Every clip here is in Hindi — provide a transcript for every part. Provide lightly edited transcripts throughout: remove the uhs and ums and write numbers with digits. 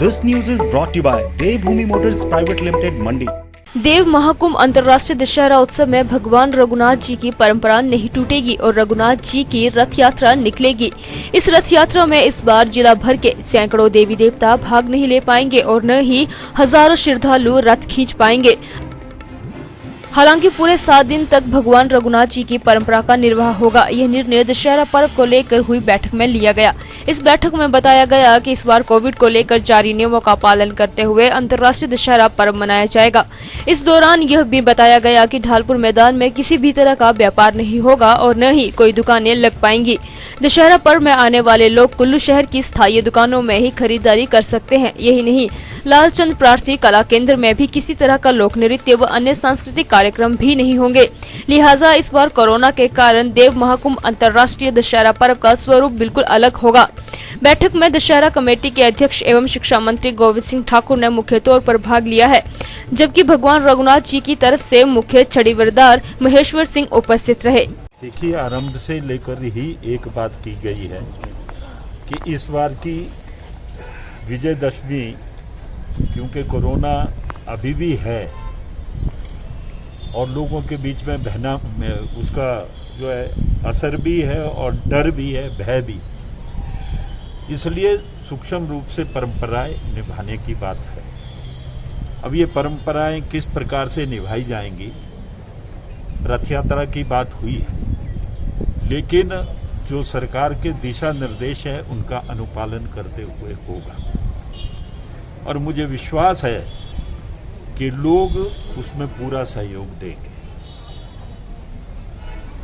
This news is brought to you by Devbhoomi Motors Private Limited, Mandi. देव महाकुंभ अंतर्राष्ट्रीय दशहरा उत्सव में भगवान रघुनाथ जी की परंपरा नहीं टूटेगी और रघुनाथ जी की रथ यात्रा निकलेगी। इस रथ यात्रा में इस बार जिला भर के सैकड़ों देवी देवता भाग नहीं ले पाएंगे और न ही हजारों श्रद्धालु रथ खींच पाएंगे। हालांकि पूरे 7 दिन तक भगवान रघुनाथ जी की परंपरा का निर्वाह होगा। यह निर्णय दशहरा पर्व को लेकर हुई बैठक में लिया गया। इस बैठक में बताया गया कि इस बार कोविड को लेकर जारी नियमों का पालन करते हुए अंतर्राष्ट्रीय दशहरा पर्व मनाया जाएगा। इस दौरान यह भी बताया गया कि ढालपुर मैदान में किसी भी तरह का व्यापार नहीं होगा और न ही कोई दुकानें लग पाएंगी। दशहरा पर्व में आने वाले लोग कुल्लू शहर की स्थायी दुकानों में ही खरीदारी कर सकते हैं। यही नहीं, लालचंद प्रार्थी कला केंद्र में भी किसी तरह का लोक नृत्य व अन्य सांस्कृतिक कार्यक्रम भी नहीं होंगे। लिहाजा इस बार कोरोना के कारण देव महाकुंभ अंतर्राष्ट्रीय दशहरा पर्व का स्वरूप बिल्कुल अलग होगा। बैठक में दशहरा कमेटी के अध्यक्ष एवं शिक्षा मंत्री गोविंद सिंह ठाकुर ने मुख्य तौर पर भाग लिया है, जबकि भगवान रघुनाथ जी की तरफ से मुख्य छड़ीवरदार महेश्वर सिंह उपस्थित रहे। देखिए, आरंभ से लेकर ही एक बात की गई है कि इस बार की विजयदशमी, क्योंकि कोरोना अभी भी है और लोगों के बीच में बहना उसका जो है असर भी है और डर भी है, भय भी, इसलिए सूक्ष्म रूप से परंपराएं निभाने की बात है। अब ये परंपराएं किस प्रकार से निभाई जाएंगी, रथ यात्रा की बात हुई है, लेकिन जो सरकार के दिशा निर्देश है उनका अनुपालन करते हुए होगा और मुझे विश्वास है कि लोग उसमें पूरा सहयोग देंगे।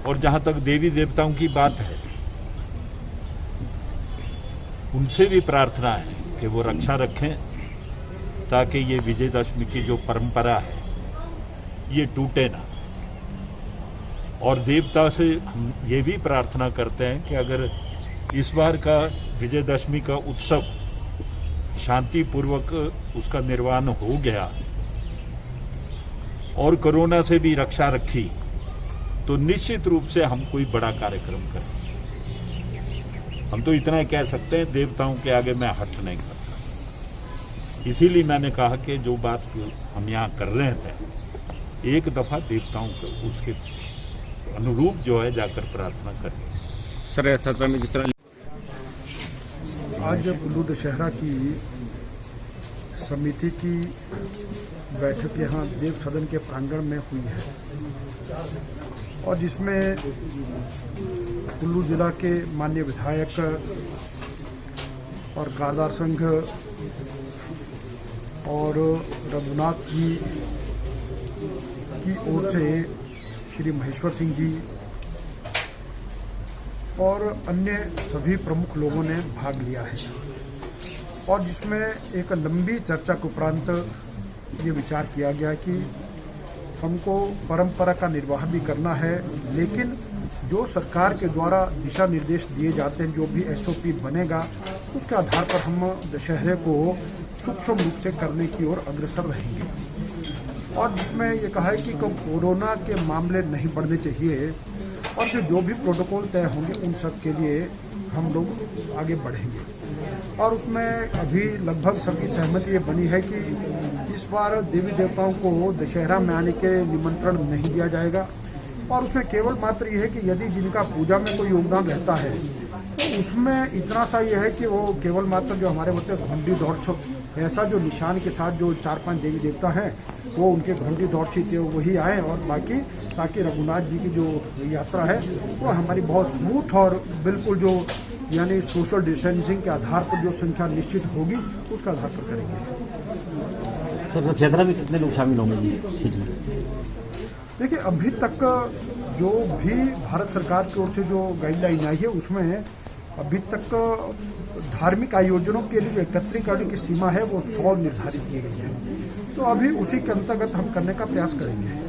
और जहां तक देवी देवताओं की बात है, उनसे भी प्रार्थना है कि वो रक्षा रखें ताकि ये विजयदशमी की जो परंपरा है ये टूटे ना। और देवता से हम ये भी प्रार्थना करते हैं कि अगर इस बार का विजयदशमी का उत्सव शांतिपूर्वक उसका निर्वहन हो गया और कोरोना से भी रक्षा रखी, तो निश्चित रूप से हम कोई बड़ा कार्यक्रम करें। हम तो इतना ही कह सकते हैं, देवताओं के आगे मैं हठ नहीं करता। इसीलिए मैंने कहा कि जो बात हम यहाँ कर रहे थे, एक दफा देवताओं को उसके अनुरूप जो है जाकर प्रार्थना करें। सर, छात्रा में जिस तरह आज कुल्लू दशहरा की समिति की बैठक यहाँ देव सदन के प्रांगण में हुई है और जिसमें कुल्लू जिला के माननीय विधायक और कारदार संघ और रघुनाथ जी की ओर से श्री महेश्वर सिंह जी और अन्य सभी प्रमुख लोगों ने भाग लिया है और जिसमें एक लंबी चर्चा के उपरांत ये विचार किया गया कि हमको परंपरा का निर्वाह भी करना है, लेकिन जो सरकार के द्वारा दिशा निर्देश दिए जाते हैं, जो भी SOP बनेगा, उसके आधार पर हम दशहरे को सूक्ष्म रूप से करने की ओर अग्रसर रहेंगे। और जिसमें ये कहा है कि कोरोना के मामले नहीं बढ़ने चाहिए और जो भी प्रोटोकॉल तय होंगे उन सब के लिए हम लोग आगे बढ़ेंगे। और उसमें अभी लगभग सबकी सहमति ये बनी है कि इस बार देवी देवताओं को दशहरा में आने के निमंत्रण नहीं दिया जाएगा और उसमें केवल मात्र ये है कि यदि जिनका पूजा में कोई योगदान रहता है तो उसमें इतना सा ये है कि वो केवल मात्र जो हमारे होते हैं घंटी दौड़ छो, ऐसा जो निशान के साथ जो 4-5 देवी देवता हैं वो उनके घंटी दौड़ छीते वही आए और बाकी ताकि रघुनाथ जी की जो यात्रा है वो हमारी बहुत स्मूथ और बिल्कुल जो यानी सोशल डिस्टेंसिंग के आधार पर जो संख्या निश्चित होगी उसका आधार पर करेंगे। सर, रथ यात्रा में कितने लोग शामिल होंगे जी? देखिए, अभी तक जो भी भारत सरकार की ओर से जो गाइडलाइन आई है उसमें अभी तक धार्मिक आयोजनों के लिए एकत्रीकरण की सीमा है वो 100 निर्धारित की गई है, तो अभी उसी के अंतर्गत हम करने का प्रयास करेंगे।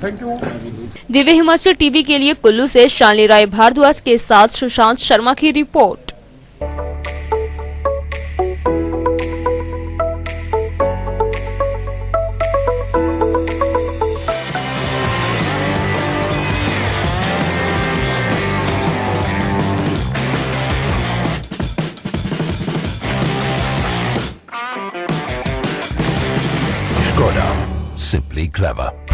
Thank you. Divya Himachal TV के लिए कुल्लू से शालिनी राय भारद्वाज के साथ सुशांत शर्मा की रिपोर्ट। Skoda, simply clever.